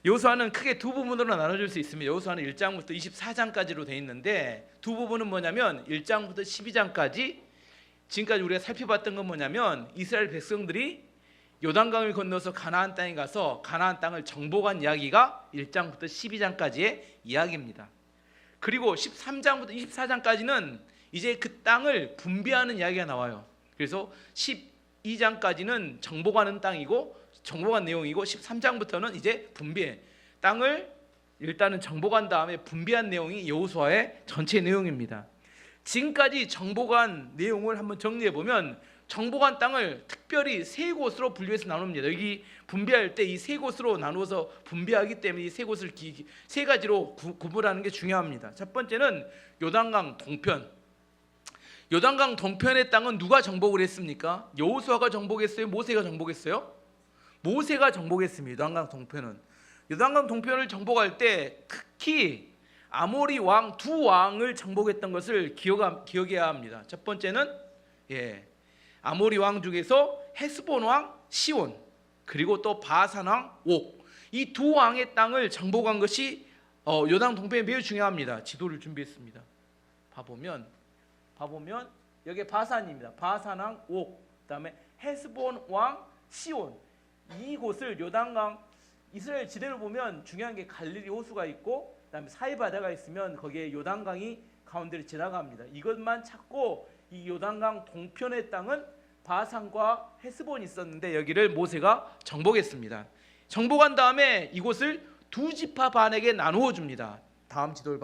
여호수아는 크게 두 부분으로 나눠줄 수 있습니다. 여호수아는 1장부터 24장까지로 되어 있는데 두 부분은 뭐냐면 1장부터 12장까지 지금까지 우리가 살펴봤던 건 뭐냐면 이스라엘 백성들이 요단강을 건너서 가나안 땅에 가서 가나안 땅을 정복한 이야기가 1장부터 12장까지의 이야기입니다. 그리고 13장부터 24장까지는 이제 그 땅을 분배하는 이야기가 나와요. 그래서 12장까지는 정복하는 땅이고 정복한 내용이고 13장부터는 이제 분배, 땅을 일단은 정복한 다음에 분배한 내용이 여호수아의 전체 내용입니다. 지금까지 정복한 내용을 한번 정리해 보면 정복한 땅을 특별히 세 곳으로 분류해서 나눕니다. 여기 분배할 때 이 세 곳으로 나누어서 분배하기 때문에 이 세 곳을 세 가지로 구분하는 게 중요합니다. 첫 번째는 요단강 동편. 요단강 동편의 땅은 누가 정복을 했습니까? 여호수아가 정복했어요? 모세가 정복했어요? 모세가 정복했습니다. 요단강 동편은. 요단강 동편을 정복할 때 특히 아모리 왕 두 왕을 정복했던 것을 기억해야 합니다. 첫 번째는 아모리 왕 중에서 헤스본 왕 시온, 그리고 또 바산 왕 옥, 이 두 왕의 땅을 정복한 것이 요단 동편에 매우 중요합니다. 지도를 준비했습니다. 봐보면 여기 바산입니다. 바산 왕 옥, 그다음에 헤스본 왕 시온. 이곳을 요단강 이스라엘 지대를 보면 중요한 게 갈릴리 호수가 있고 그다음에 사이 바다가 있으면 거기에 요단강이 가운데를 지나갑니다. 이것만 찾고 이 요단강 동편의 땅은 바산과 헤스본이 있었는데 여기를 모세가 정복했습니다. 정복한 다음에 이곳을 두 지파 반에게 나누어 줍니다. 다음 지도를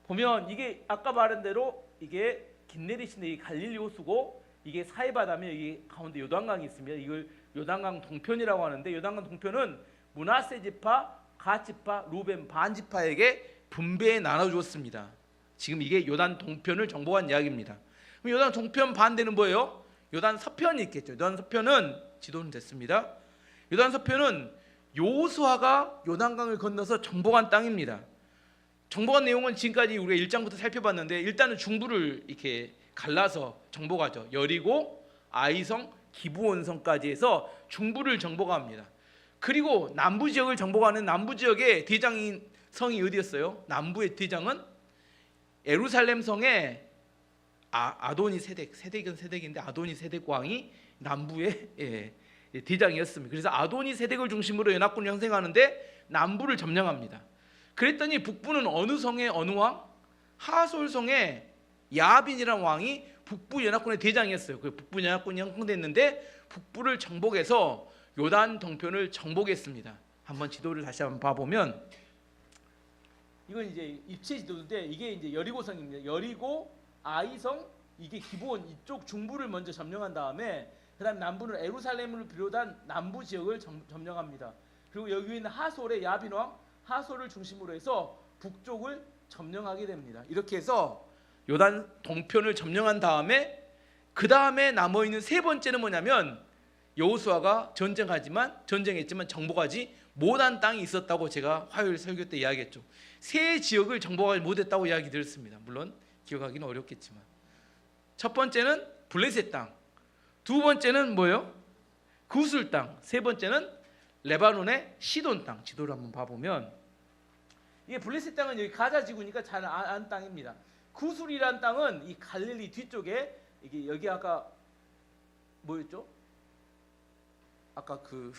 보면 이게 아까 말한 대로 이게 긴네릿인데 이 갈릴리 호수고 이게 사이 바다면 여기 가운데 요단강이 있습니다. 이걸 요단강 동편이라고 하는데 요단강 동편은 므낫세 지파, 갓 지파, 루벤 반 지파에게 분배해 나눠 주었습니다. 지금 이게 요단 동편을 정복한 이야기입니다. 그럼 요단 동편 반대는 뭐예요? 요단 서편이 있겠죠. 요단 서편은 지도는 됐습니다. 요단 서편은 여호수아가 요단강을 건너서 정복한 땅입니다. 정복한 내용은 지금까지 우리가 1장부터 살펴봤는데 일단은 중부를 이렇게 갈라서 정복하죠. 여리고, 아이성, 기브온성까지 해서 중부를 정복합니다. 그리고 남부 지역을 정복하는 남부 지역의 대장인 성이 어디였어요? 남부의 대장은 예루살렘 성의 아도니 세덱인데 아도니 세덱 왕이 남부의 대장이었습니다. 그래서 아도니 세덱을 중심으로 연합군을 형성하는데 남부를 점령합니다. 그랬더니 북부는 어느 성의 어느 왕? 하솔 성의 야빈이라는 왕이 북부 연합군의 대장이었어요. 그 북부 연합군이 형성됐는데 북부를 정복해서 요단 동편을 정복했습니다. 한번 지도를 다시 한번 봐보면 이건 이제 입체 지도인데 이게 이제 여리고성입니다. 여리고, 아이성, 이게 기본 이쪽 중부를 먼저 점령한 다음에 그다음 남부는 예루살렘을 비롯한 남부 지역을 점령합니다. 그리고 여기 있는 하솔의 야빈 왕 하솔을 중심으로 해서 북쪽을 점령하게 됩니다. 이렇게 해서 요단 동편을 점령한 다음에 그 다음에 남아 있는 세 번째는 뭐냐면 여호수아가 전쟁했지만 정복하지 못한 땅이 있었다고 제가 화요일 설교 때 이야기했죠. 세 지역을 정복하지 못했다고 이야기 드렸습니다. 물론 기억하기는 어렵겠지만 첫 번째는 블레셋 땅, 두 번째는 뭐예요? 구술 땅, 세 번째는 레바논의 시돈 땅. 지도를 한번 봐보면 이게 블레셋 땅은 여기 가자 지구니까 잘 아는 땅입니다. 구술이란 땅은 이 갈릴리 뒤쪽에 이게 여기 아까 뭐였죠? 아까 그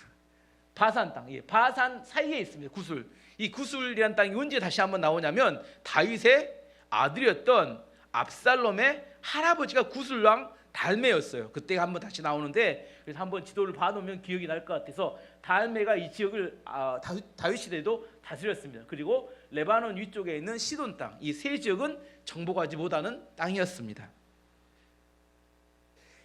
바산 땅, 바산 사이에 있습니다. 구술. 이 구술이란 땅이 언제 다시 한번 나오냐면 다윗의 아들이었던 압살롬의 할아버지가 구술 왕 달메였어요. 그때 한번 다시 나오는데 그래서 한번 지도를 봐놓으면 기억이 날 것 같아서 달메가 이 지역을 다윗 시대에도 다스렸습니다. 그리고 레바논 위쪽에 있는 시돈 땅, 이 세 지역은 정복하지 못하는 땅이었습니다.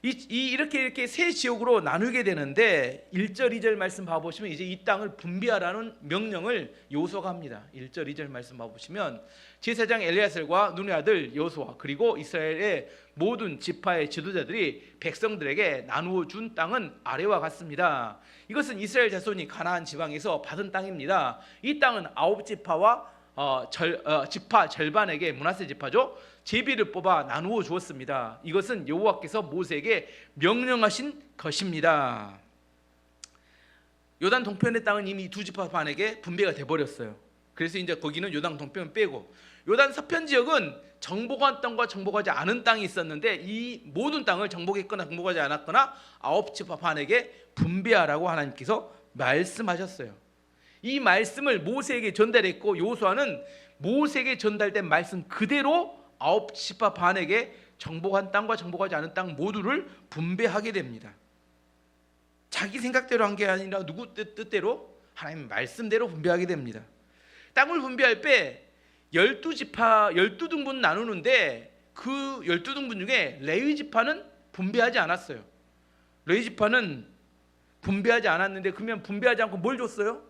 이렇게 세 지역으로 나누게 되는데 1절 2절 말씀 봐보시면 이제 이 땅을 분배하라는 명령을 여호수아가 합니다. 1절 2절 말씀 봐보시면 제사장 엘리야셀과 눈의 아들 여호수아 그리고 이스라엘의 모든 지파의 지도자들이 백성들에게 나누어 준 땅은 아래와 같습니다. 이것은 이스라엘 자손이 가나안 지방에서 받은 땅입니다. 이 땅은 9지파와 지파 절반에게 므낫세 지파죠. 제비를 뽑아 나누어 주었습니다. 이것은 여호와께서 모세에게 명령하신 것입니다. 요단 동편의 땅은 이미 두 지파 반에게 분배가 돼 버렸어요. 그래서 이제 거기는 요단 동편 빼고 요단 서편 지역은 정복한 땅과 정복하지 않은 땅이 있었는데 이 모든 땅을 정복했거나 정복하지 않았거나 아홉 지파 반에게 분배하라고 하나님께서 말씀하셨어요. 이 말씀을 모세에게 전달했고 여호수아는 모세에게 전달된 말씀 그대로 아홉 지파 반에게 정복한 땅과 정복하지 않은 땅 모두를 분배하게 됩니다. 자기 생각대로 한 게 아니라 누구 뜻대로 하나님 말씀대로 분배하게 됩니다. 땅을 분배할 때 12지파 12등분 나누는데 그 12등분 중에 레위 지파는 분배하지 않았어요. 레위 지파는 분배하지 않았는데 그러면 분배하지 않고 뭘 줬어요?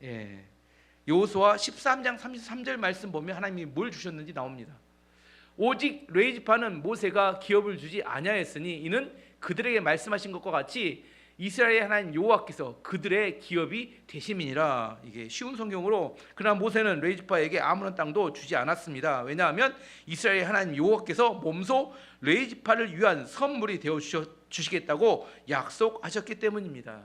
예. 여호수아 13장 33절 말씀 보면 하나님이 뭘 주셨는지 나옵니다. 오직 레위 지파는 모세가 기업을 주지 아니하였으니 이는 그들에게 말씀하신 것과 같이 이스라엘의 하나님 여호와께서 그들의 기업이 되심이니라. 이게 쉬운 성경으로 그러나 모세는 레위 지파에게 아무런 땅도 주지 않았습니다. 왜냐하면 이스라엘의 하나님 여호와께서 몸소 레위 지파를 위한 선물이 되어 주시겠다고 약속하셨기 때문입니다.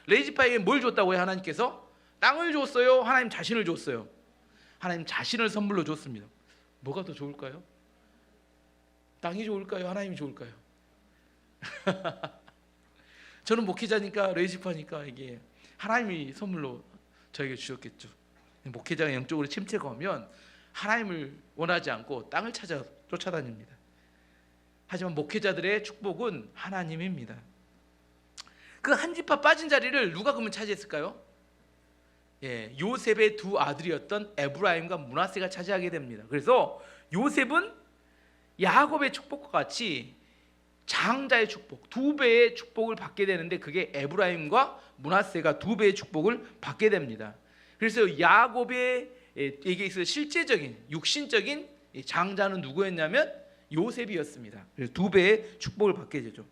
레위 지파에게 뭘 줬다고요? 하나님께서 땅을 줬어요? 하나님 자신을 줬어요? 하나님 자신을 선물로 줬습니다. 뭐가 더 좋을까요? 땅이 좋을까요? 하나님이 좋을까요? 저는 목회자니까 레위 지파니까 이게 하나님이 선물로 저에게 주셨겠죠. 목회자가 영적으로 침체가 오면 하나님을 원하지 않고 땅을 찾아 쫓아다닙니다. 하지만 목회자들의 축복은 하나님입니다. 그 한 지파 빠진 자리를 누가 그러면 차지했을까요? 예, 요셉의 두 아들이었던 에브라임과 므낫세가 차지하게 됩니다. 그래서 요셉은 야곱의 축복과 같이 장자의 축복, 두 배의 축복을 받게 되는데 그게 에브라임과 므낫세가 두 배의 축복을 받게 됩니다. 그래서 야곱에게 있어 실제적인 육신적인 장자는 누구였냐면 요셉이었습니다. 그래서 두 배의 축복을 받게 되죠.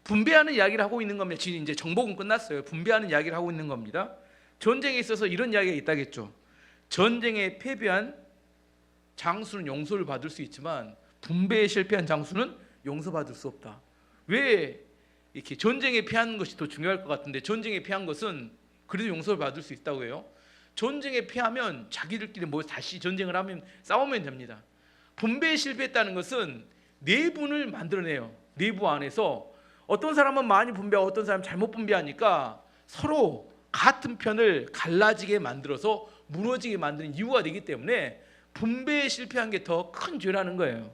분배하는 이야기를 하고 있는 겁니다. 지금 이제 정복은 끝났어요. 분배하는 이야기를 하고 있는 겁니다. 전쟁에 있어서 이런 이야기가 있다겠죠. 전쟁에 패배한 장수는 용서를 받을 수 있지만 분배에 실패한 장수는 용서받을 수 없다. 왜 이렇게 전쟁에 패하는 것이 더 중요할 것 같은데 전쟁에 패한 것은 그래도 용서를 받을 수 있다고 해요. 전쟁에 패하면 자기들끼리 뭐 다시 전쟁을 하면 싸우면 됩니다. 분배에 실패했다는 것은 내분을 만들어내요. 내부 안에서 어떤 사람은 많이 분배하고 어떤 사람은 잘못 분배하니까 서로 같은 편을 갈라지게 만들어서 무너지게 만드는 이유가 되기 때문에 분배에 실패한 게 더 큰 죄라는 거예요.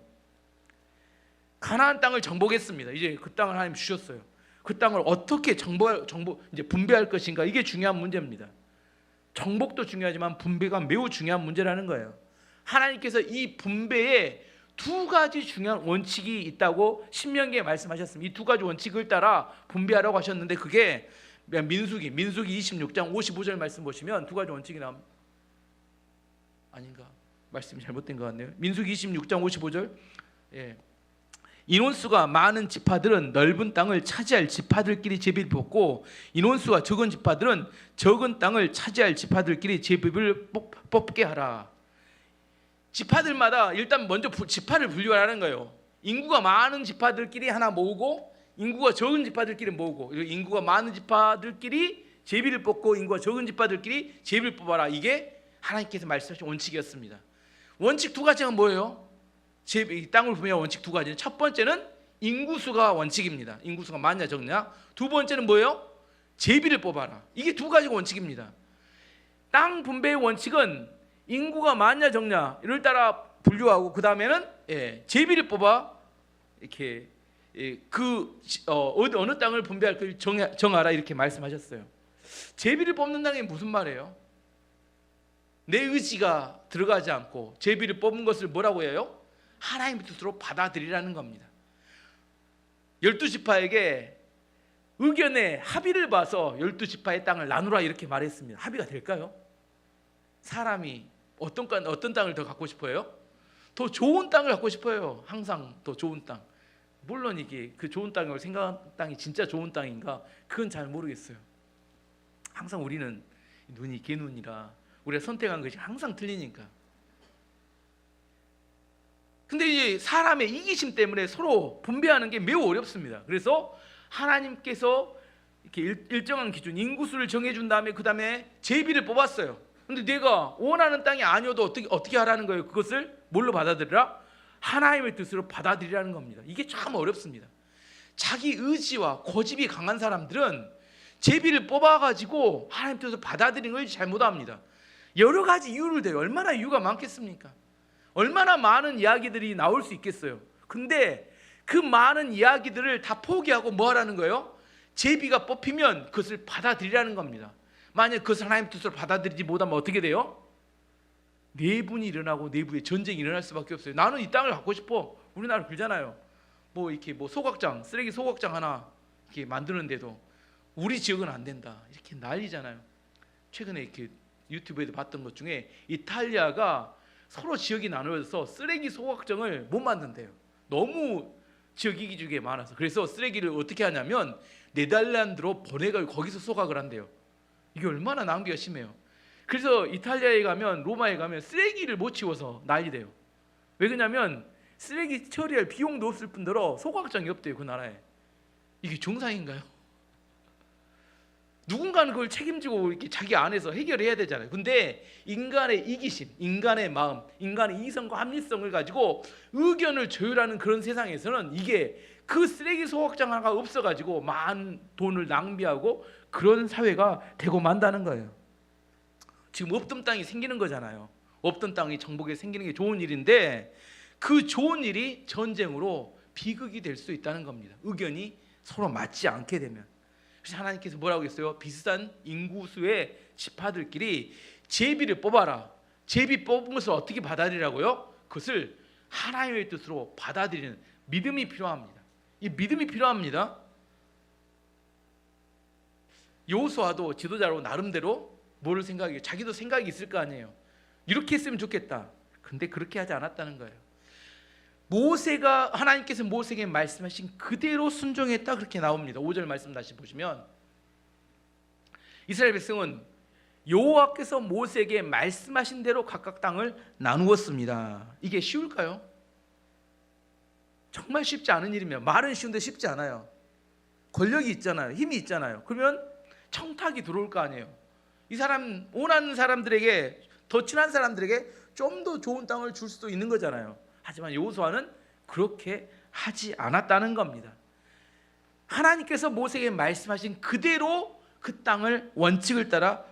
가나안 땅을 정복했습니다. 이제 그 땅을 하나님 주셨어요. 그 땅을 어떻게 이제 분배할 것인가, 이게 중요한 문제입니다. 정복도 중요하지만 분배가 매우 중요한 문제라는 거예요. 하나님께서 이 분배에 두 가지 중요한 원칙이 있다고 신명기에 말씀하셨습니다. 이 두 가지 원칙을 따라 분배하라고 하셨는데 그게 민수기 26장 55절 말씀 보시면 두 가지 원칙이 나옵니다. 아닌가? 말씀이 잘못된 것 같네요. 민수기 26장 55절. 예. 인원수가 많은 지파들은 넓은 땅을 차지할 지파들끼리 제비를 뽑고 인원수가 적은 지파들은 적은 땅을 차지할 지파들끼리 제비를 뽑게 하라. 지파들마다 일단 먼저 지파를 분류하라는 거예요. 인구가 많은 지파들끼리 하나 모으고 인구가 적은 지파들끼리 모으고, 인구가 많은 지파들끼리 제비를 뽑고 인구가 적은 지파들끼리 제비를 뽑아라. 이게 하나님께서 말씀하신 원칙이었습니다. 원칙 두 가지가 뭐예요? 땅을 분배할 원칙 두 가지는, 첫 번째는 인구수가 원칙입니다. 인구수가 많냐 적냐. 두 번째는 뭐예요? 제비를 뽑아라. 이게 두 가지가 원칙입니다. 땅 분배의 원칙은 인구가 많냐 적냐를 따라 분류하고 그 다음에는 제비를 뽑아 이렇게 어느 땅을 분배할 걸 정하라 이렇게 말씀하셨어요. 제비를 뽑는 땅이 무슨 말이에요? 내 의지가 들어가지 않고 제비를 뽑은 것을 뭐라고 해요? 하나님의 뜻으로 받아들이라는 겁니다. 12지파에게 의견의 합의를 봐서 12지파의 땅을 나누라 이렇게 말했습니다. 합의가 될까요? 사람이 어떤 땅을 더 갖고 싶어요? 더 좋은 땅을 갖고 싶어요. 항상 더 좋은 땅. 물론 이게 그 좋은 땅을 생각한 땅이 진짜 좋은 땅인가? 그건 잘 모르겠어요. 항상 우리는 눈이 개눈이라 우리가 선택한 것이 항상 틀리니까. 근데 이제 사람의 이기심 때문에 서로 분배하는 게 매우 어렵습니다. 그래서 하나님께서 이렇게 일정한 기준 인구수를 정해준 다음에 그 다음에 제비를 뽑았어요. 근데 내가 원하는 땅이 아니어도 어떻게 하라는 거예요? 그것을 뭘로 받아들이라? 하나님의 뜻으로 받아들이라는 겁니다. 이게 참 어렵습니다. 자기 의지와 고집이 강한 사람들은 제비를 뽑아가지고 하나님 뜻을 받아들이는 걸 잘못합니다. 여러 가지 이유를 대요. 얼마나 이유가 많겠습니까? 얼마나 많은 이야기들이 나올 수 있겠어요. 근데 그 많은 이야기들을 다 포기하고 뭐 하라는 거예요? 제비가 뽑히면 그것을 받아들이라는 겁니다. 만약 그것을 하나님 뜻으로 받아들이지 못하면 어떻게 돼요? 내분이 일어나고 내부에 전쟁이 일어날 수밖에 없어요. 나는 이 땅을 갖고 싶어. 우리나라 그러잖아요. 뭐 이렇게 뭐 소각장, 쓰레기 소각장 하나 이렇게 만드는데도 우리 지역은 안 된다. 이렇게 난리잖아요. 최근에 이렇게 유튜브에도 봤던 것 중에 이탈리아가 서로 지역이 나누어져서 쓰레기 소각장을 못 만든대요. 너무 지역 이기주의가 많아서. 그래서 쓰레기를 어떻게 하냐면 네덜란드로 보내가 거기서 소각을 한대요. 이게 얼마나 낭비가 심해요. 그래서 이탈리아에 가면 로마에 가면 쓰레기를 못 치워서 난리돼요. 왜 그러냐면 쓰레기 처리할 비용도 없을 뿐더러 소각장이 없대요. 그 나라에. 이게 정상인가요? 누군가는 그걸 책임지고 이렇게 자기 안에서 해결해야 되잖아요. 근데 인간의 이기심, 인간의 마음, 인간의 이성과 합리성을 가지고 의견을 조율하는 그런 세상에서는 이게 그 쓰레기 소각장 하나가 없어가지고 많은 돈을 낭비하고 그런 사회가 되고 만다는 거예요. 지금 없던 땅이 생기는 거잖아요. 없던 땅이 정복에 생기는 게 좋은 일인데 그 좋은 일이 전쟁으로 비극이 될 수 있다는 겁니다. 의견이 서로 맞지 않게 되면. 그래서 하나님께서 뭐라고 했어요? 비슷한 인구수의 지파들끼리 제비를 뽑아라. 제비 뽑은 것을 어떻게 받아들이라고요? 그것을 하나님의 뜻으로 받아들이는 믿음이 필요합니다. 이 믿음이 필요합니다. 여호수아도 지도자로 나름대로 뭐를 생각해요? 자기도 생각이 있을 거 아니에요. 이렇게 했으면 좋겠다. 근데 그렇게 하지 않았다는 거예요. 하나님께서 모세에게 말씀하신 그대로 순종했다 그렇게 나옵니다. 5절 말씀 다시 보시면 이스라엘 백성은 여호와께서 모세에게 말씀하신 대로 각각 땅을 나누었습니다. 이게 쉬울까요? 정말 쉽지 않은 일이면 말은 쉬운데 쉽지 않아요. 권력이 있잖아요. 힘이 있잖아요. 그러면 청탁이 들어올 거 아니에요. 이 사람 원하는 사람들에게 더 친한 사람들에게 좀 더 좋은 땅을 줄 수도 있는 거잖아요. 하지만 여호수아는 그렇게 하지 않았다는 겁니다. 하나님께서 모세에게 말씀하신 그대로 그 땅을 원칙을 따라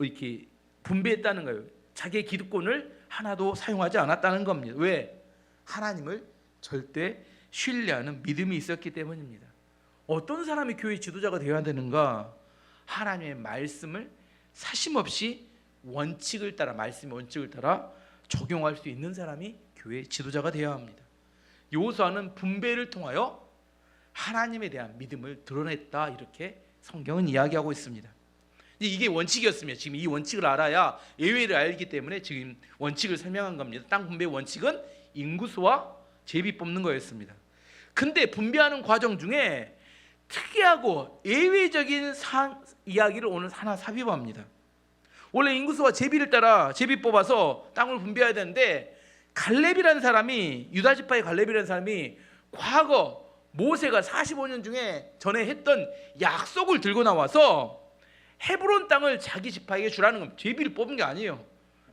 이렇게 분배했다는 거예요. 자기의 기득권을 하나도 사용하지 않았다는 겁니다. 왜? 하나님을 절대 신뢰하는 믿음이 있었기 때문입니다. 어떤 사람이 교회 지도자가 되어야 되는가? 하나님의 말씀을 사심없이 원칙을 따라 말씀의 원칙을 따라 적용할 수 있는 사람이 교회 지도자가 되어야 합니다. 여호수아는 분배를 통하여 하나님에 대한 믿음을 드러냈다 이렇게 성경은 이야기하고 있습니다. 이게 원칙이었으면 지금 이 원칙을 알아야 예외를 알기 때문에 지금 원칙을 설명한 겁니다. 땅 분배 원칙은 인구수와 제비 뽑는 거였습니다. 근데 분배하는 과정 중에 특이하고 예외적인 이야기를 오늘 하나 삽입합니다. 원래 인구수와 제비를 따라 제비 뽑아서 땅을 분배해야 되는데 갈렙이라는 사람이 유다 지파의 갈렙이라는 사람이 과거 모세가 45년 중에 전에 했던 약속을 들고 나와서 헤브론 땅을 자기 지파에게 주라는 겁니다. 제비를 뽑은 게 아니에요.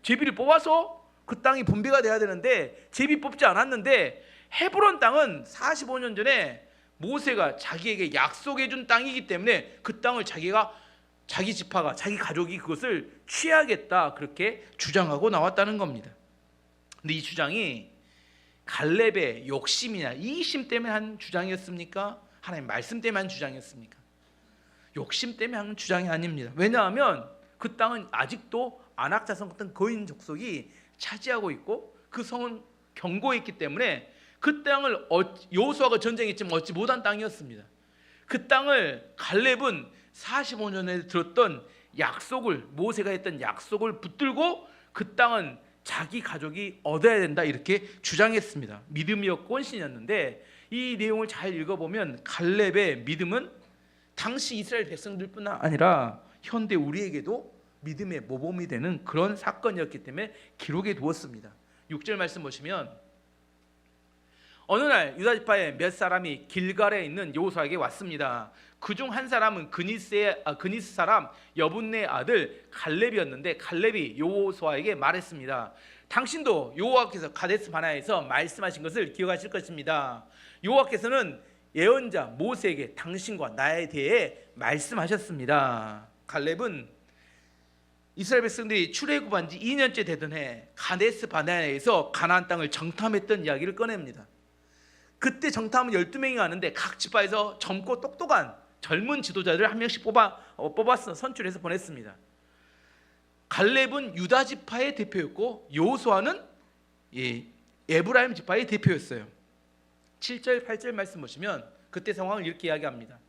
제비를 뽑아서 그 땅이 분배가 돼야 되는데 제비 뽑지 않았는데 헤브론 땅은 45년 전에 모세가 자기에게 약속해 준 땅이기 때문에 그 땅을 자기 지파가 자기 가족이 그것을 취하겠다 그렇게 주장하고 나왔다는 겁니다. 근데 이 주장이 갈렙의 욕심이나 이기심 때문에 한 주장이었습니까? 하나님 말씀 때문에 한 주장이었습니까? 욕심 때문에 한 주장이 아닙니다. 왜냐하면 그 땅은 아직도 아낙 자손 같은 거인 족속이 차지하고 있고 그 성은 견고했기 때문에 그 땅을 여호수아가 전쟁했지만 얻지 못한 땅이었습니다. 그 땅을 갈렙은 45년에 들었던 약속을 모세가 했던 약속을 붙들고 그 땅은 자기 가족이 얻어야 된다 이렇게 주장했습니다. 믿음이었고 헌신이었는데 이 내용을 잘 읽어보면 갈렙의 믿음은 당시 이스라엘 백성들뿐 아니라 현대 우리에게도 믿음의 모범이 되는 그런 사건이었기 때문에 기록해 두었습니다. 6절 말씀 보시면 어느 날 유다 지파의 몇 사람이 길갈에 있는 여호수아에게 왔습니다. 그중 한 사람은 그니스 사람 여분네 아들 갈렙이었는데, 갈렙이 여호수아에게 말했습니다. 당신도 여호와께서 가데스 바네아에서 말씀하신 것을 기억하실 것입니다. 여호와께서는 예언자 모세에게 당신과 나에 대해 말씀하셨습니다. 갈렙은 이스라엘 백성들이 출애굽한 지 2년째 되던 해 가데스 바네아에서 가나안 땅을 정탐했던 이야기를 꺼냅니다. 그때 정탐은 12명이 가는데 각 지파에서 젊고 똑똑한 젊은 지도자들을 한 명씩 뽑아서 선출해서 보냈습니다. 갈렙은 유다 지파의 대표였고 여호수아는 에브라임 지파의 대표였어요. 7절 8절 말씀 보시면 그때 상황을 이렇게 이야기합니다.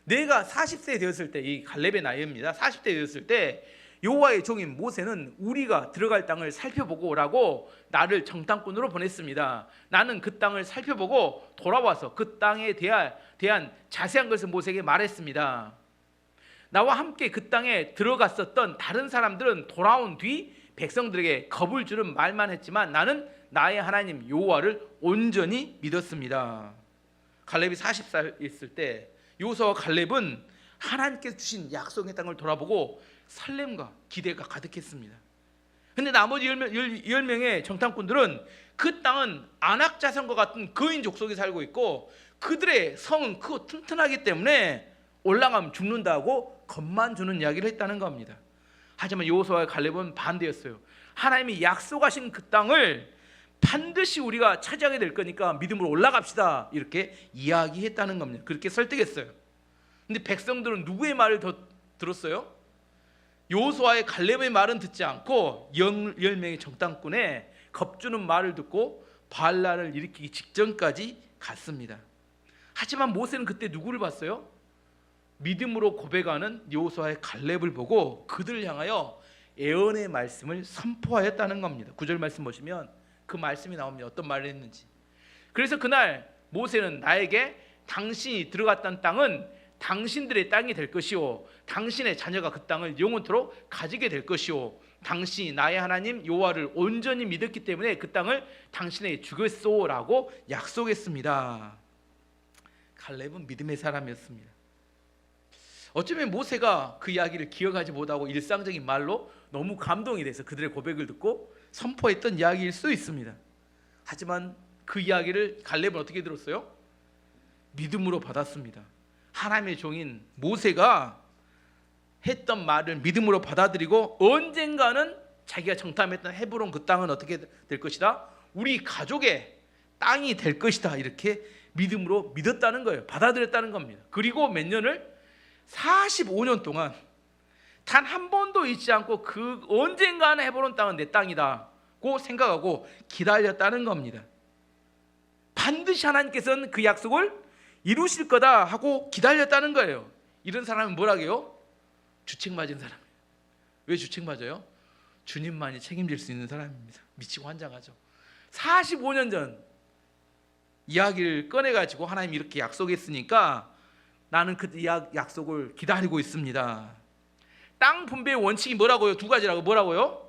내가 40세 되었을 때, 이 갈렙의 나이입니다. 40세 되었을 때 여호와의 종인 모세는 우리가 들어갈 땅을 살펴보고 오라고 나를 정탐꾼으로 보냈습니다. 나는 그 땅을 살펴보고 돌아와서 그 땅에 대한 자세한 것을 모세에게 말했습니다. 나와 함께 그 땅에 들어갔었던 다른 사람들은 돌아온 뒤 백성들에게 겁을 주는 말만 했지만 나는 나의 하나님 여호와를 온전히 믿었습니다. 갈렙이 40살 있을 때 여호수아와 갈렙은 하나님께서 주신 약속의 땅을 돌아보고 설렘과 기대가 가득했습니다. 근데 나머지 10명의 정탐꾼들은 그 땅은 아낙 자손과 같은 거인 족속이 살고 있고 그들의 성은 크고 튼튼하기 때문에 올라가면 죽는다고 겁만 주는 이야기를 했다는 겁니다. 하지만 여호수아와 갈렙은 반대였어요. 하나님이 약속하신 그 땅을 반드시 우리가 차지하게 될 거니까 믿음으로 올라갑시다, 이렇게 이야기했다는 겁니다. 그렇게 설득했어요. 근데 백성들은 누구의 말을 더 들었어요? 여호수아의 갈렙의 말은 듣지 않고 10명의 정탐꾼의 겁주는 말을 듣고 바알란을 일으키기 직전까지 갔습니다. 하지만 모세는 그때 누구를 봤어요? 믿음으로 고백하는 여호수아의 갈렙을 보고 그들을 향하여 예언의 말씀을 선포하였다는 겁니다. 9절 말씀 보시면 그 말씀이 나옵니다. 어떤 말을 했는지. 그래서 그날 모세는 나에게 당신이 들어갔던 땅은 당신들의 땅이 될 것이요 당신의 자녀가 그 땅을 영원토록 가지게 될 것이요 당신이 나의 하나님 여호와를 온전히 믿었기 때문에 그 땅을 당신에게 주겠소라고 약속했습니다. 갈렙은 믿음의 사람이었습니다. 어쩌면 모세가 그 이야기를 기억하지 못하고 일상적인 말로 너무 감동이 돼서 그들의 고백을 듣고 선포했던 이야기일 수 있습니다. 하지만 그 이야기를 갈렙은 어떻게 들었어요? 믿음으로 받았습니다. 하나님의 종인 모세가 했던 말을 믿음으로 받아들이고 언젠가는 자기가 정탐했던 헤브론 그 땅은 어떻게 될 것이다? 우리 가족의 땅이 될 것이다, 이렇게 믿음으로 믿었다는 거예요. 받아들였다는 겁니다. 그리고 몇 년을 45년 동안 단 한 번도 잊지 않고 그 언젠가는 헤브론 땅은 내 땅이다고 생각하고 기다렸다는 겁니다. 반드시 하나님께서는 그 약속을 이루실 거다 하고 기다렸다는 거예요. 이런 사람은 뭐라고요? 주책맞은 사람이에요. 왜 주책맞아요? 주님만이 책임질 수 있는 사람입니다. 미치고 환장하죠. 45년 전 이야기를 꺼내가지고 하나님이 이렇게 약속했으니까 나는 그 약속을 기다리고 있습니다. 땅 분배의 원칙이 뭐라고요? 두 가지라고. 뭐라고요?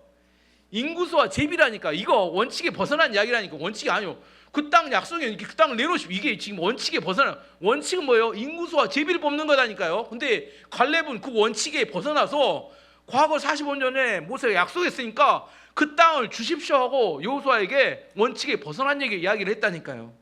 인구수와 제비라니까. 이거 원칙에 벗어난 이야기라니까. 원칙이 아니요. 그 땅 약속이 그 땅을 내놓으시고 이게 지금 원칙에 벗어나. 원칙은 뭐예요? 인구수와 제비를 뽑는 거다니까요. 근데 갈렙은 그 원칙에 벗어나서 과거 45년 전에 모세가 약속했으니까 그 땅을 주십시오 하고 여호수아에게 원칙에 벗어난 이야기를 했다니까요.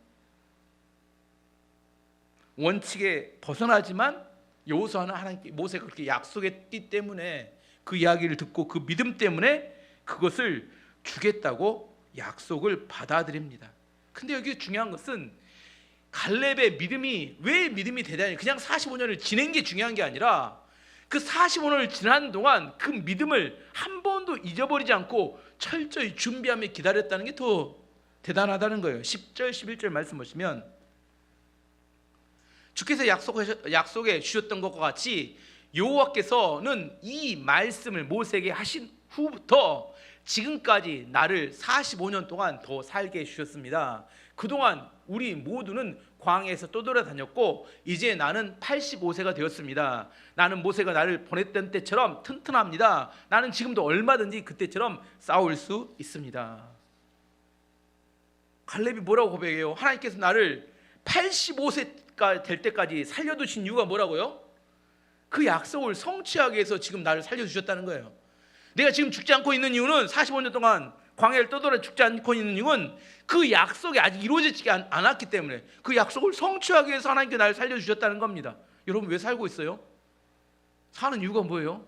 원칙에 벗어나지만 여호수아는 하나님께 모세가 그렇게 약속했기 때문에 그 이야기를 듣고 그 믿음 때문에 그것을 주겠다고 약속을 받아들입니다. 근데 여기 중요한 것은 갈렙의 믿음이 왜 믿음이 대단히 그냥 45년을 지낸 게 중요한 게 아니라 그 45년을 지난 동안 그 믿음을 한 번도 잊어버리지 않고 철저히 준비하며 기다렸다는 게 더 대단하다는 거예요. 10절 11절 말씀 보시면 주께서 약속해 주셨던 것과 같이 여호와께서는 이 말씀을 모세에게 하신 후부터 지금까지 나를 45년 동안 더 살게 해주셨습니다. 그동안 우리 모두는 광야에서 떠돌아다녔고 이제 나는 85세가 되었습니다. 나는 모세가 나를 보냈던 때처럼 튼튼합니다. 나는 지금도 얼마든지 그때처럼 싸울 수 있습니다. 갈렙이 뭐라고 고백해요? 하나님께서 나를 85세가 될 때까지 살려두신 이유가 뭐라고요? 그 약속을 성취하기 위해서 지금 나를 살려주셨다는 거예요. 내가 지금 죽지 않고 있는 이유는, 45년 동안 광야를 떠돌아 죽지 않고 있는 이유는 그 약속이 아직 이루어지지 않았기 때문에, 그 약속을 성취하기 위해서 하나님께 나를 살려주셨다는 겁니다. 여러분 왜 살고 있어요? 사는 이유가 뭐예요?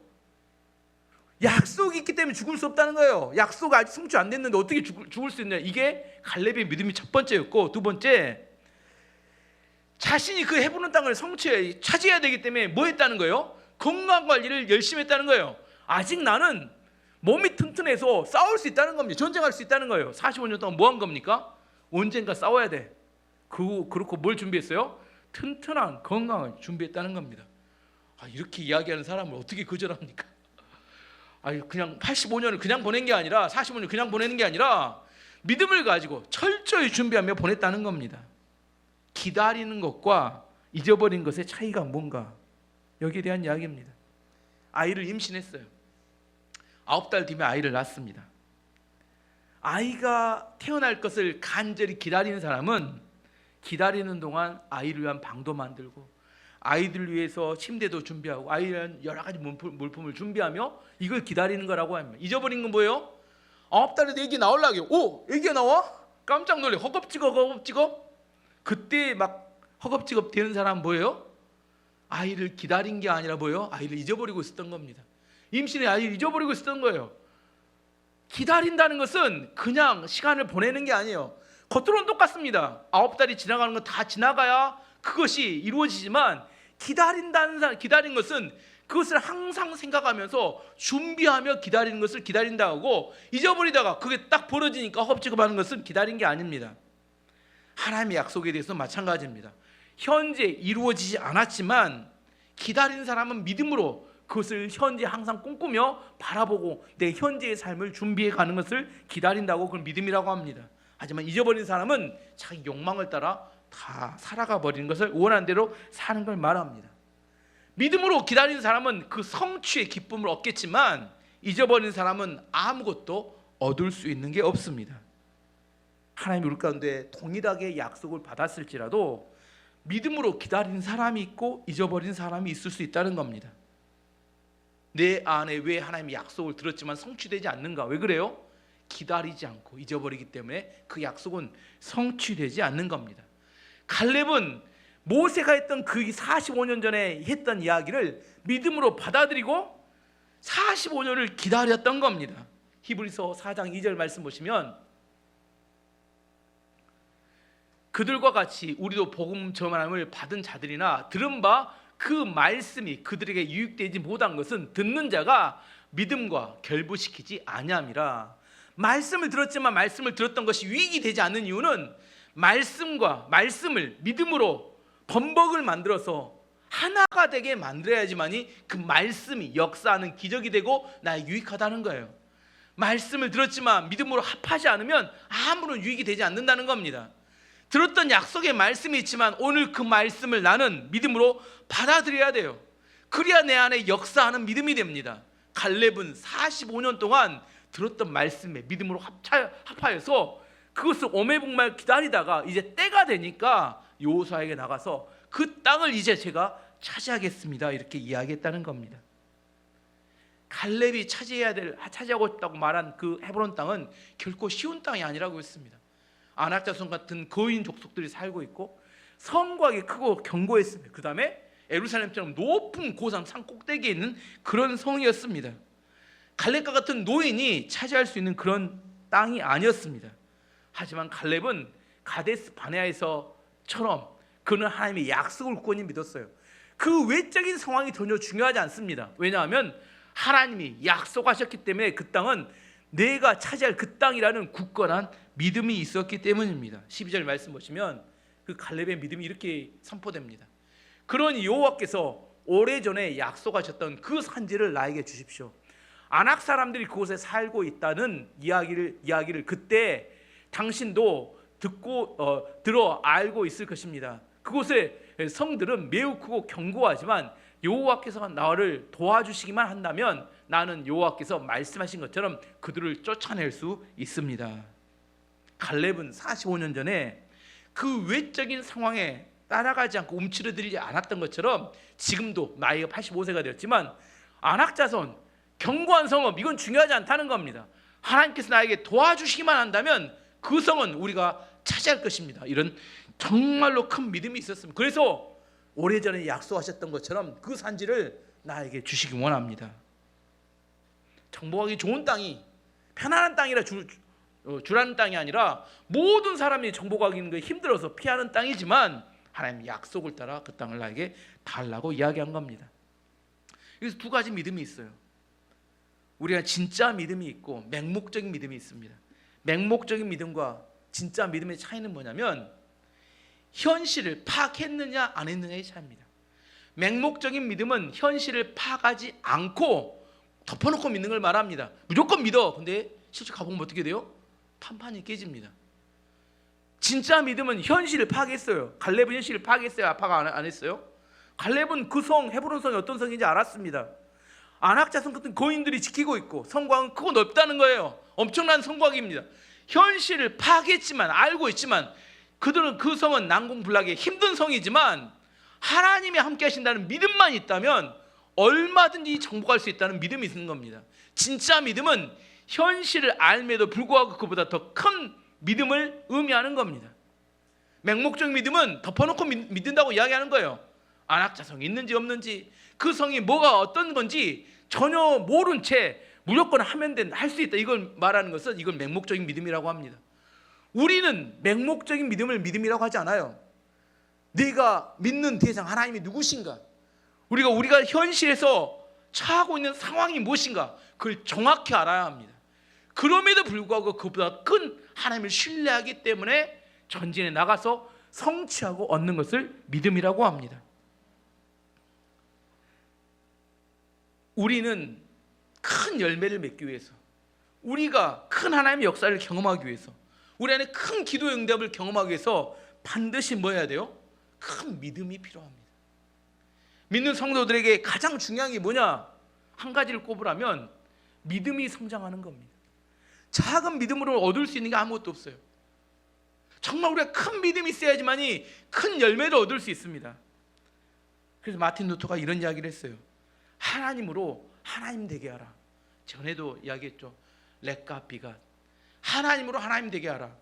약속이 있기 때문에 죽을 수 없다는 거예요. 약속이 아직 성취 안 됐는데 어떻게 죽을 수 있냐. 이게 갈렙의 믿음이 첫 번째였고, 두 번째, 자신이 그 헤브론 땅을 차지해야 되기 때문에 뭐 했다는 거예요? 건강 관리를 열심히 했다는 거예요. 아직 나는 몸이 튼튼해서 싸울 수 있다는 겁니다. 전쟁할 수 있다는 거예요. 45년 동안 뭐 한 겁니까? 언젠가 싸워야 돼. 그렇고 뭘 준비했어요? 튼튼한 건강을 준비했다는 겁니다. 이렇게 이야기하는 사람을 어떻게 거절합니까? 그냥 85년을 그냥 보낸 게 아니라, 45년 그냥 보내는 게 아니라 믿음을 가지고 철저히 준비하며 보냈다는 겁니다. 기다리는 것과 잊어버린 것의 차이가 뭔가, 여기에 대한 이야기입니다. 아이를 임신했어요. 9달 뒤에 아이를 낳습니다. 아이가 태어날 것을 간절히 기다리는 사람은 기다리는 동안 아이를 위한 방도 만들고, 아이들 위해서 침대도 준비하고, 아이를 위한 여러 가지 물품을 준비하며 이걸 기다리는 거라고 합니다. 잊어버린 건 뭐예요? 9달에 애기 나오려고, 오! 애기가 나와? 깜짝 놀래. 허겁지겁. 그때 막 허겁지겁 되는 사람은 뭐예요? 아이를 기다린 게 아니라 뭐예요? 아이를 잊어버리고 있었던 겁니다. 임신의 아이를 잊어버리고 있었던 거예요. 기다린다는 것은 그냥 시간을 보내는 게 아니에요. 겉으로는 똑같습니다. 9달이 지나가는 건 다 지나가야 그것이 이루어지지만, 기다린 것은 그것을 항상 생각하면서 준비하며 기다리는 것을 기다린다 하고, 잊어버리다가 그게 딱 벌어지니까 허겁지겁하는 것은 기다린 게 아닙니다. 하나님의 약속에 대해서 마찬가지입니다. 현재 이루어지지 않았지만 기다리는 사람은 믿음으로 그것을 현재 항상 꿈꾸며 바라보고 내 현재의 삶을 준비해 가는 것을 기다린다고, 그걸 믿음이라고 합니다. 하지만 잊어버린 사람은 자기 욕망을 따라 다 살아가 버리는 것을, 원하는 대로 사는 걸 말합니다. 믿음으로 기다리는 사람은 그 성취의 기쁨을 얻겠지만, 잊어버린 사람은 아무것도 얻을 수 있는 게 없습니다. 하나님이 우리 가운데 동일하게 약속을 받았을지라도 믿음으로 기다리는 사람이 있고 잊어버린 사람이 있을 수 있다는 겁니다. 내 안에 왜 하나님이 약속을 들었지만 성취되지 않는가? 왜 그래요? 기다리지 않고 잊어버리기 때문에 그 약속은 성취되지 않는 겁니다. 갈렙은 모세가 했던 그 45년 전에 했던 이야기를 믿음으로 받아들이고 45년을 기다렸던 겁니다. 히브리서 4장 2절 말씀 보시면, 그들과 같이 우리도 복음 전함을 받은 자들이나 들은 바 그 말씀이 그들에게 유익되지 못한 것은 듣는 자가 믿음과 결부시키지 아니함이라. 말씀을 들었지만 말씀을 들었던 것이 유익이 되지 않는 이유는 말씀을 믿음으로 범벅을 만들어서 하나가 되게 만들어야지만이 그 말씀이 역사하는 기적이 되고 나에 유익하다는 거예요. 말씀을 들었지만 믿음으로 합하지 않으면 아무런 유익이 되지 않는다는 겁니다. 들었던 약속의 말씀이 있지만 오늘 그 말씀을 나는 믿음으로 받아들여야 돼요. 그래야 내 안에 역사하는 믿음이 됩니다. 갈렙은 45년 동안 들었던 말씀에 믿음으로 합하여서 그것을 오매복말 기다리다가 이제 때가 되니까 여호수아에게 나가서 그 땅을 이제 제가 차지하겠습니다, 이렇게 이야기했다는 겁니다. 갈렙이 차지하고 있다고 말한 그 헤브론 땅은 결코 쉬운 땅이 아니라고 했습니다. 아낙자손 같은 거인 족속들이 살고 있고 성곽이 크고 견고했습니다. 그 다음에 예루살렘처럼 높은 고산 산 꼭대기에 있는 그런 성이었습니다. 갈렙과 같은 노인이 차지할 수 있는 그런 땅이 아니었습니다. 하지만 갈렙은 가데스 바네아에서처럼 그는 하나님의 약속을 굳건히 믿었어요. 그 외적인 상황이 전혀 중요하지 않습니다. 왜냐하면 하나님이 약속하셨기 때문에 그 땅은 내가 차지할 그 땅이라는 굳건한 믿음이 있었기 때문입니다. 12절 말씀 보시면 그 갈렙의 믿음이 이렇게 선포됩니다. 그러니 여호와께서 오래전에 약속하셨던 그 산지를 나에게 주십시오. 아낙 사람들이 그곳에 살고 있다는 이야기를 그때 당신도 들어 알고 있을 것입니다. 그곳의 성들은 매우 크고 견고하지만 여호와께서 나를 도와주시기만 한다면 나는 여호와께서 말씀하신 것처럼 그들을 쫓아낼 수 있습니다. 갈렙은 45년 전에 그 외적인 상황에 따라가지 않고 움츠러들지 않았던 것처럼 지금도 나이가 85세가 되었지만 안악자손, 견고한 성읍, 이건 중요하지 않다는 겁니다. 하나님께서 나에게 도와주시기만 한다면 그 성은 우리가 차지할 것입니다. 이런 정말로 큰 믿음이 있었습니다. 그래서 오래전에 약속하셨던 것처럼 그 산지를 나에게 주시기 원합니다. 정복하기 좋은 땅이 편안한 땅이라 주라는 땅이 아니라 모든 사람이 정복하기는 힘들어서 피하는 땅이지만 하나님 약속을 따라 그 땅을 나에게 달라고 이야기한 겁니다. 그래서 두 가지 믿음이 있어요. 우리가 진짜 믿음이 있고 맹목적인 믿음이 있습니다. 맹목적인 믿음과 진짜 믿음의 차이는 뭐냐면 현실을 파악했느냐 안 했느냐의 차이입니다. 맹목적인 믿음은 현실을 파악하지 않고 덮어놓고 믿는 걸 말합니다. 무조건 믿어. 근데 실제 가보면 어떻게 돼요? 판판이 깨집니다. 진짜 믿음은 현실을 파악했어요. 갈렙은 현실을 파악했어요? 파악 안 했어요? 갈렙은 그 성, 헤브론 성이 어떤 성인지 알았습니다. 안악자손 같은 거인들이 지키고 있고 성곽은 크고 넓다는 거예요. 엄청난 성곽입니다. 현실을 파악했지만, 알고 있지만 그들은 그 성은 난공불락의 힘든 성이지만 하나님이 함께 하신다는 믿음만 있다면 얼마든지 정복할 수 있다는 믿음이 있는 겁니다. 진짜 믿음은 현실을 알매도 불구하고 그보다 더 큰 믿음을 의미하는 겁니다. 맹목적 믿음은 덮어놓고 믿는다고 이야기하는 거예요. 안악자성이 있는지 없는지, 그 성이 뭐가 어떤 건지 전혀 모른 채 무조건 하면 할 수 있다, 이걸 말하는 것은 이걸 맹목적인 믿음이라고 합니다. 우리는 맹목적인 믿음을 믿음이라고 하지 않아요. 네가 믿는 대상 하나님이 누구신가, 우리가 현실에서 처하고 있는 상황이 무엇인가, 그걸 정확히 알아야 합니다. 그럼에도 불구하고 그보다 큰 하나님을 신뢰하기 때문에 전진에 나가서 성취하고 얻는 것을 믿음이라고 합니다. 우리는 큰 열매를 맺기 위해서, 우리가 큰 하나님의 역사를 경험하기 위해서, 우리 안에 큰 기도 응답을 경험하기 위해서 반드시 뭐 해야 돼요? 큰 믿음이 필요합니다. 믿는 성도들에게 가장 중요한 게 뭐냐? 한 가지를 꼽으라면 믿음이 성장하는 겁니다. 작은 믿음으로 얻을 수 있는 게 아무것도 없어요. 정말 우리가 큰 믿음이 있어야지만이 큰 열매를 얻을 수 있습니다. 그래서 마틴 루터가 이런 이야기를 했어요. 하나님으로 하나님 되게 하라. 전에도 이야기했죠. 렛가 비가, 하나님으로 하나님 되게 하라.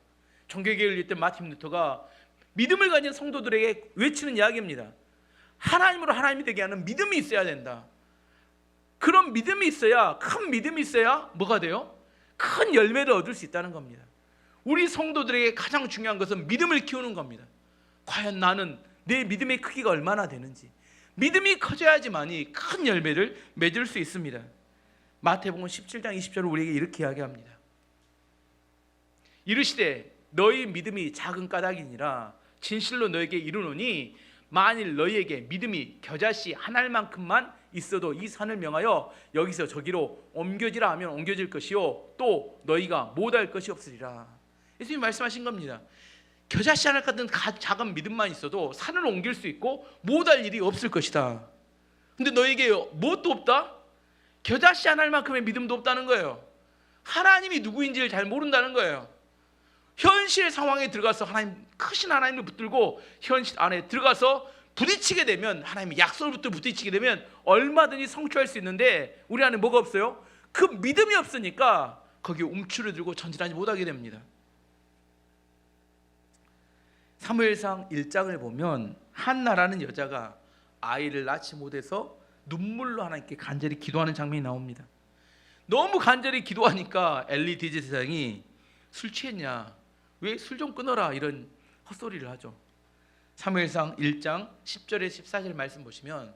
종교개혁을 열릴 때 마틴 루터가 믿음을 가진 성도들에게 외치는 이야기입니다. 하나님으로 하나님이 되게 하는 믿음이 있어야 된다. 그런 믿음이 있어야, 큰 믿음이 있어야 뭐가 돼요? 큰 열매를 얻을 수 있다는 겁니다. 우리 성도들에게 가장 중요한 것은 믿음을 키우는 겁니다. 과연 나는 내 믿음의 크기가 얼마나 되는지, 믿음이 커져야지만이 큰 열매를 맺을 수 있습니다. 마태복음 17장 20절을 우리에게 이렇게 이야기합니다. 이르시되 너희 믿음이 작은 까닭이니라 진실로 너에게 이르노니 만일 너희에게 믿음이 겨자씨 한 알만큼만 있어도 이 산을 명하여 여기서 저기로 옮겨지라 하면 옮겨질 것이요 또 너희가 못할 것이 없으리라. 예수님이 말씀하신 겁니다. 겨자씨 한 알 같은 작은 믿음만 있어도 산을 옮길 수 있고 못할 일이 없을 것이다. 근데 너에게 무엇도 없다? 겨자씨 한 알만큼의 믿음도 없다는 거예요. 하나님이 누구인지를 잘 모른다는 거예요. 현실 상황에 들어가서 하나님, 크신 하나님을 붙들고 현실 안에 들어가서 부딪히게 되면, 하나님의 약속을 부딪히게 되면 얼마든지 성취할 수 있는데 우리 안에 뭐가 없어요? 그 믿음이 없으니까 거기에 움츠러들고 전진하지 못하게 됩니다. 사무엘상 1장을 보면 한나라는 여자가 아이를 낳지 못해서 눈물로 하나님께 간절히 기도하는 장면이 나옵니다. 너무 간절히 기도하니까 엘리 대제사장이 술 취했냐, 왜 술 좀 끊어라, 이런 헛소리를 하죠. 사무엘상 1장 10절에 14절 말씀 보시면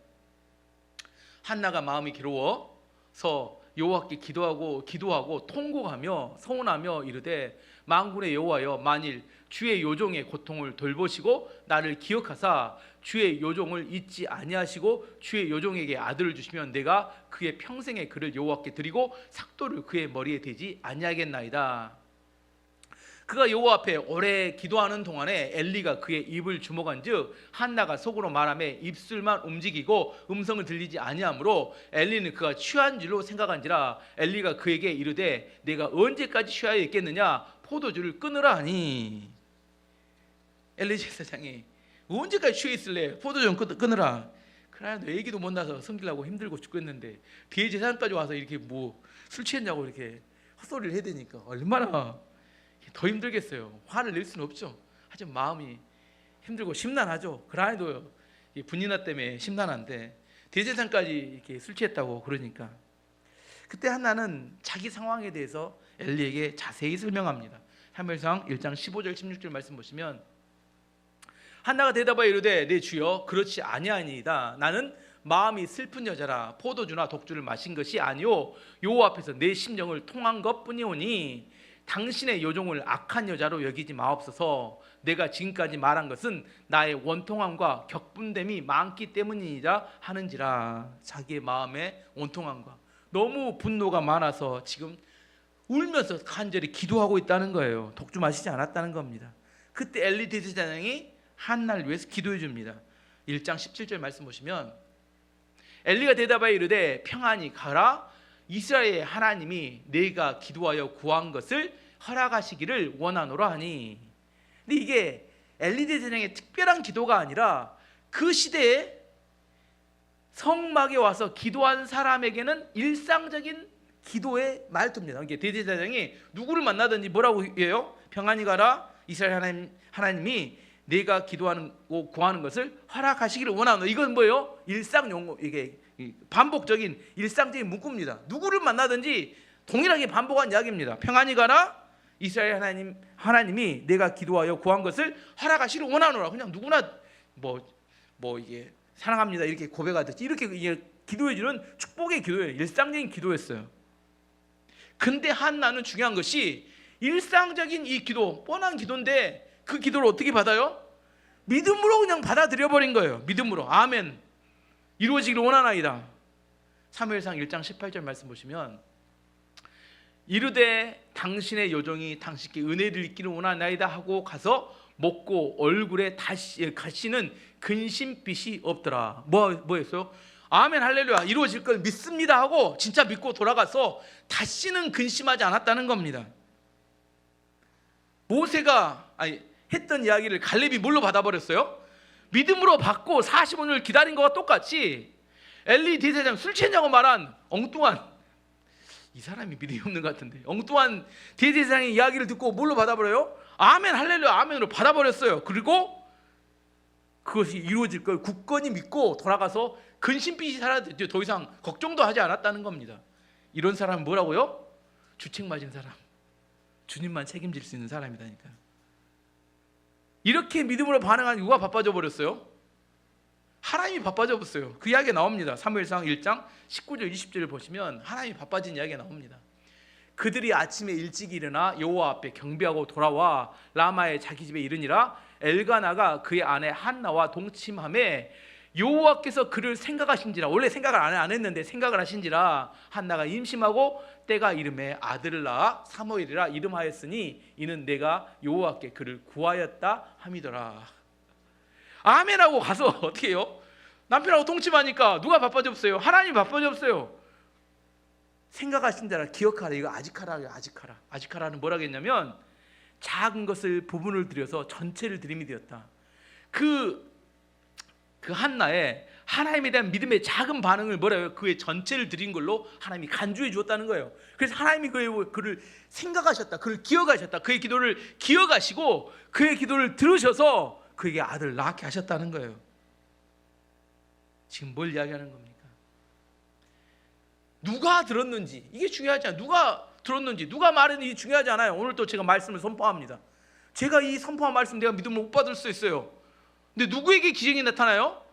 한나가 마음이 괴로워서 여호와께 기도하고 통곡하며 서원하며 이르되 만군의 여호와여, 만일 주의 요종의 고통을 돌보시고 나를 기억하사 주의 요종을 잊지 아니하시고 주의 요종에게 아들을 주시면 내가 그의 평생의 그를 여호와께 드리고 삭도를 그의 머리에 대지 아니하겠나이다. 그가 여호와 앞에 오래 기도하는 동안에 엘리가 그의 입을 주목한즉 한나가 속으로 말하며 입술만 움직이고 음성을 들리지 아니하므로 엘리는 그가 취한 줄로 생각한지라. 엘리가 그에게 이르되 내가 언제까지 취하여 있겠느냐 포도주를 끊으라 하니. 엘리 제사장이 언제까지 취해 있을래? 포도주 좀 끊으라. 그러나 너 애기도 못 낳아서 섬기려고 힘들고 죽겠는데 뒤에 제사장까지 와서 이렇게 뭐 술 취했냐고 이렇게 헛소리를 해야 되니까 얼마나 더 힘들겠어요. 화를 낼 수는 없죠. 하지만 마음이 힘들고 심란하죠. 그러나도 분이나 때문에 심란한데 대제사장까지 이렇게 술 취했다고 그러니까 그때 한나는 자기 상황에 대해서 엘리에게 자세히 설명합니다. 사무엘상 1장 15절 16절 말씀 보시면 한나가 대답하여 이르되 내 주여 그렇지 아니하니이다. 나는 마음이 슬픈 여자라 포도주나 독주를 마신 것이 아니오 여호와 앞에서 내 심정을 통한 것뿐이오니 당신의 요종을 악한 여자로 여기지 마옵소서. 내가 지금까지 말한 것은 나의 원통함과 격분됨이 많기 때문이라 하는지라. 자기의 마음의 원통함과 너무 분노가 많아서 지금 울면서 간절히 기도하고 있다는 거예요. 독주 마시지 않았다는 겁니다. 그때 엘리 대제사장이 한나를 위해서 기도해 줍니다. 1장 17절 말씀 보시면 엘리가 대답하여 이르되 평안히 가라. 이스라엘의 하나님이 내가 기도하여 구한 것을 허락하시기를 원하노라 하니. 근데 이게 엘리 대제사장의 특별한 기도가 아니라 그 시대에 성막에 와서 기도한 사람에게는 일상적인 기도의 말투입니다. 이게 대제사장이 누구를 만나든지 뭐라고 해요? 평안히 가라. 이스라엘 하나님이 내가 기도하고 구하는 것을 허락하시기를 원하노. 이건 뭐예요? 일상 용어, 이게 반복적인 일상적인 문구입니다. 누구를 만나든지 동일하게 반복한 이야기입니다. 평안히 가라. 이스라엘 하나님이 내가 기도하여 구한 것을 허락하시기를 원하노라. 그냥 누구나 뭐 이게 사랑합니다 이렇게 고백하듯이 이렇게 기도해주는 축복의 기도예요. 일상적인 기도였어요. 근데 한나는 중요한 것이 일상적인 이 기도, 뻔한 기도인데 그 기도를 어떻게 받아요? 믿음으로 그냥 받아들여 버린 거예요. 믿음으로 아멘 이루어지기를 원하나이다. 사무엘상 1장 18절 말씀 보시면 이르되 당신의 요종이 당신께 은혜를 입기를 원하나이다 하고 가서 먹고 얼굴에 가시는 근심빛이 없더라. 뭐였어요? 아멘 할렐루야 이루어질 걸 믿습니다 하고 진짜 믿고 돌아가서 다시는 근심하지 않았다는 겁니다. 모세가 했던 이야기를 갈렙이 뭘로 받아버렸어요? 믿음으로 받고 45년을 기다린 것과 똑같이 엘리 대제사장 술 취했냐고 말한 엉뚱한, 이 사람이 믿음이 없는 것 같은데, 엉뚱한 대제사장의 이야기를 듣고 뭘로 받아버려요? 아멘 할렐루야 아멘으로 받아버렸어요. 그리고 그것이 이루어질 걸 굳건히 믿고 돌아가서 근심빛이 사라졌죠. 더 이상 걱정도 하지 않았다는 겁니다. 이런 사람은 뭐라고요? 주책 맞은 사람, 주님만 책임질 수 있는 사람이다니까요. 이렇게 믿음으로 반응한 누가 바빠져 버렸어요? 하나님이 바빠져 버렸어요. 그 이야기가 나옵니다. 사무엘상 1장 19절 20절을 보시면 하나님이 바빠진 이야기가 나옵니다. 그들이 아침에 일찍 일어나 여호와 앞에 경배하고 돌아와 라마의 자기 집에 이르니라. 엘가나가 그의 아내 한나와 동침하매 여호와께서 그를 생각하신지라. 원래 생각을 안 했는데 생각을 하신지라. 한나가 임심하고 때가 이름에 아들을 낳아 사무엘이라 이름하였으니 이는 내가 여호와께 그를 구하였다 함이더라. 아멘하고 가서 어떻게 해요? 남편하고 동침하니까 누가 바빠졌어요? 하나님이 바빠졌어요. 생각하신 자라 기억하라. 이거 아직하라는 뭐라겠냐면 작은 것을 부분을 들여서 전체를 드림이 되었다. 그 한나의 하나님에 대한 믿음의 작은 반응을 뭐라고요? 그의 전체를 드린 걸로 하나님이 간주해 주었다는 거예요. 그래서 하나님이 그를 생각하셨다, 그를 기억하셨다, 그의 기도를 기억하시고 그의 기도를 들으셔서 그에게 아들을 낳게 하셨다는 거예요. 지금 뭘 이야기하는 겁니까? 누가 들었는지 이게 중요하지 않아요. 누가 들었는지 누가 말했는지 중요하지 않아요. 오늘 또 제가 말씀을 선포합니다. 제가 이 선포한 말씀 내가 믿음으로 못 받을 수 있어요. 근데 누구에게 기적이 나타나요?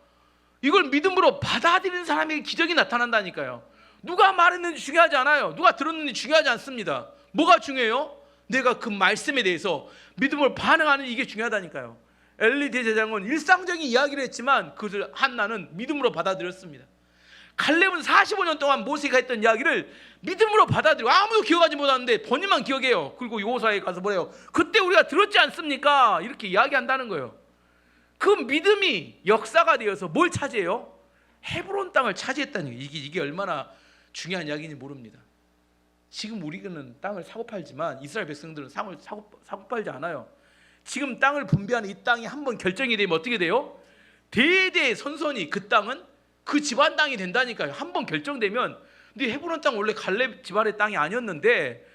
이걸 믿음으로 받아들이는 사람에게 기적이 나타난다니까요. 누가 말했는지 중요하지 않아요. 누가 들었는지 중요하지 않습니다. 뭐가 중요해요? 내가 그 말씀에 대해서 믿음으로 반응하는 이게 중요하다니까요. 엘리 대제사장은 일상적인 이야기를 했지만 그것을 한나는 믿음으로 받아들였습니다. 갈렙은 45년 동안 모세가 했던 이야기를 믿음으로 받아들이고 아무도 기억하지 못하는데 본인만 기억해요. 그리고 여호수아에 가서 뭐래요? 그때 우리가 들었지 않습니까? 이렇게 이야기한다는 거예요. 그 믿음이 역사가 되어서 뭘 차지해요? 헤브론 땅을 차지했다는 거예요. 이게 얼마나 중요한 이야기인지 모릅니다. 지금 우리는 땅을 사고 팔지만 이스라엘 백성들은 땅을 사고 팔지 않아요. 지금 땅을 분배하는 이 땅이 한번 결정이 되면 어떻게 돼요? 대대 선선이 그 땅은 그 집안 땅이 된다니까요. 한번 결정되면. 근데 헤브론 땅 원래 갈렙 집안의 땅이 아니었는데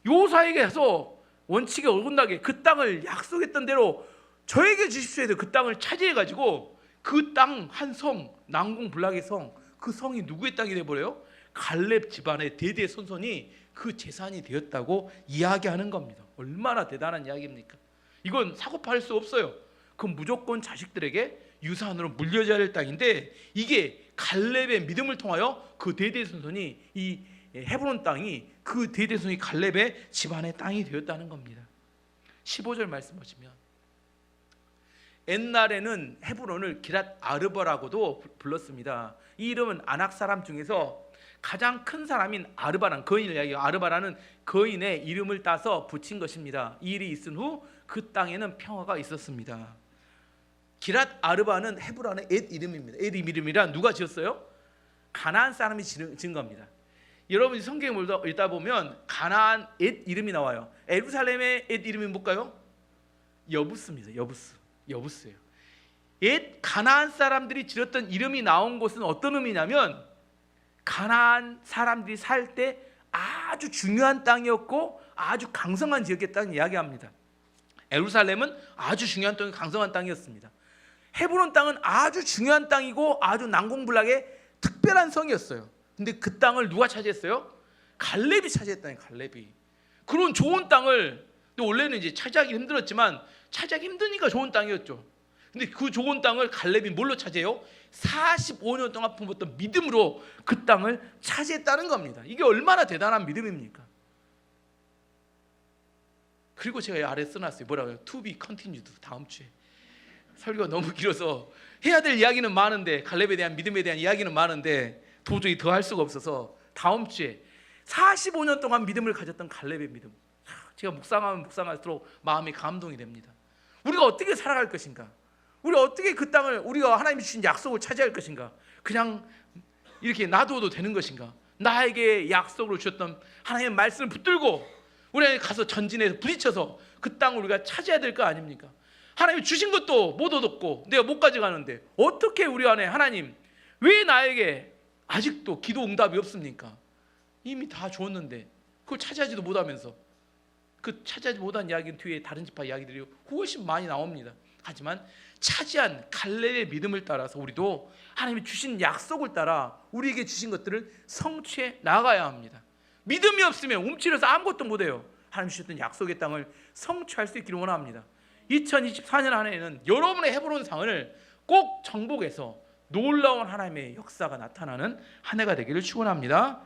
여호수아에게 해서 원칙에 어긋나게 그 땅을 약속했던 대로 저에게 주십시오 해서 그 땅을 차지해가지고 그 땅 한 성, 난공불락의 성, 그 성이 누구의 땅이 돼버려요? 갈렙 집안의 대대 선손이 그 재산이 되었다고 이야기하는 겁니다. 얼마나 대단한 이야기입니까? 이건 사고 팔 수 없어요. 그건 무조건 자식들에게 유산으로 물려져야 할 땅인데 이게 갈렙의 믿음을 통하여 그 대대 선손이 이 헤브론 땅이 그 대대 선손이 갈렙의 집안의 땅이 되었다는 겁니다. 15절 말씀 보시면 옛날에는 헤브론을 기랏 아르바라고도 불렀습니다. 이 이름은 아낙 사람 중에서 가장 큰 사람인 아르바라는 거인을 이야기해요. 아르바라는 거인의 이름을 따서 붙인 것입니다. 이 일이 있은 후 그 땅에는 평화가 있었습니다. 기랏 아르바는 헤브론의 옛 이름입니다. 옛 이름이란 누가 지었어요? 가나안 사람이 지은 겁니다. 여러분이 성경을 읽다 보면 가나안 옛 이름이 나와요. 예루살렘의 옛 이름이 뭘까요? 여부스입니다. 여부스예요. 옛 가나안 사람들이 지었던 이름이 나온 곳은 어떤 의미냐면 가나안 사람들이 살 때 아주 중요한 땅이었고 아주 강성한 지역이었다는 이야기합니다. 예루살렘은 아주 중요한 땅이 강성한 땅이었습니다. 헤브론 땅은 아주 중요한 땅이고 아주 난공불락의 특별한 성이었어요. 근데 그 땅을 누가 차지했어요? 갈렙이 차지했다는 갈렙이. 그런 좋은 땅을 원래는 이제 차지하기 힘들었지만 차지하기 힘드니까 좋은 땅이었죠. 근데 그 좋은 땅을 갈렙이 뭘로 차지해요? 45년 동안 품었던 믿음으로 그 땅을 차지했다는 겁니다. 이게 얼마나 대단한 믿음입니까? 그리고 제가 아래 써놨어요. 뭐라고요? To be continued. 다음 주에. 설교가 너무 길어서 해야 될 이야기는 많은데 갈렙에 대한 믿음에 대한 이야기는 많은데 도저히 더 할 수가 없어서 다음 주에 45년 동안 믿음을 가졌던 갈렙의 믿음. 제가 묵상하면 묵상할수록 마음이 감동이 됩니다. 우리가 어떻게 살아갈 것인가? 우리가 어떻게 그 땅을 우리가 하나님이 주신 약속을 차지할 것인가? 그냥 이렇게 놔둬도 되는 것인가? 나에게 약속으로 주셨던 하나님의 말씀을 붙들고 우리가 가서 전진해서 부딪혀서 그 땅을 우리가 차지해야 될 거 아닙니까? 하나님이 주신 것도 못 얻었고 내가 못 가져가는데 어떻게 우리 안에 하나님 왜 나에게 아직도 기도 응답이 없습니까? 이미 다 줬는데 그걸 차지하지도 못하면서 그 차지하지 못한 이야기는 뒤에 다른 지파 이야기들이 훨씬 많이 나옵니다. 하지만 차지한 갈렙의 믿음을 따라서 우리도 하나님이 주신 약속을 따라 우리에게 주신 것들을 성취해 나가야 합니다. 믿음이 없으면 움츠려서 아무것도 못해요. 하나님 주셨던 약속의 땅을 성취할 수 있기를 원합니다. 2024년 한 해에는 여러분의 헤브론 상을 꼭 정복해서 놀라운 하나님의 역사가 나타나는 한 해가 되기를 축원합니다.